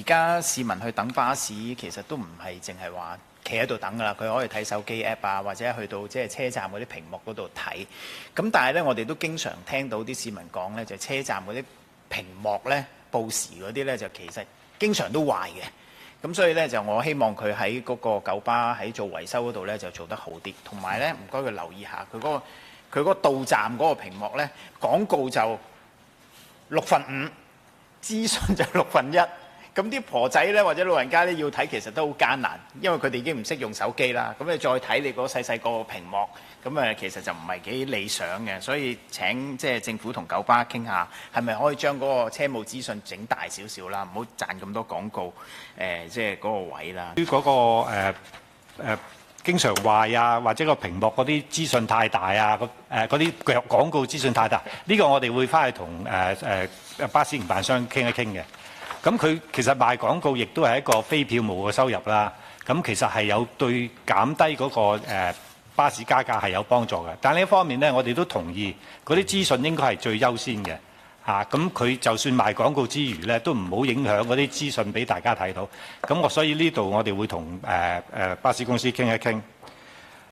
家市民去等巴士，其實都唔係淨係話企喺度等㗎啦，佢可以睇手機 app 啊，或者去到即係車站嗰啲屏幕嗰度睇。咁但係呢，我哋都經常聽到啲市民講呢，就車站嗰啲屏幕呢，報時嗰啲呢，就其實經常都壞嘅。咁所以呢，就我希望佢喺嗰個九巴喺做維修嗰度呢，就做得好啲，同埋呢，唔該佢留意下佢嗰個到站嗰個屏幕呢，廣告就5/6，資訊就1/6。咁啲婆仔呢，或者老人家呢，要睇其實都好艱難，因為佢哋已經唔識用手機啦。咁你再睇你嗰細個屏幕，咁其實就唔係幾理想嘅。所以請即係政府同九巴傾下，係咪可以將嗰個車務資訊整大少少啦，唔好賺咁多廣告，即係嗰個位啦。於嗰個經常壞啊，或者個屏幕嗰啲資訊太大啊，嗰啲廣告資訊太大，呢個我哋會翻去同巴士營辦商傾一傾嘅。咁佢其實賣廣告亦都係一個非票務嘅收入啦。咁其實係有對減低嗰個巴士加價係有幫助嘅。但呢一方面呢，我哋都同意嗰啲資訊應該係最優先嘅。咁佢就算賣廣告之餘呢，都唔好影響嗰啲資訊俾大家睇到。咁所以呢度我哋會同巴士公司傾一傾。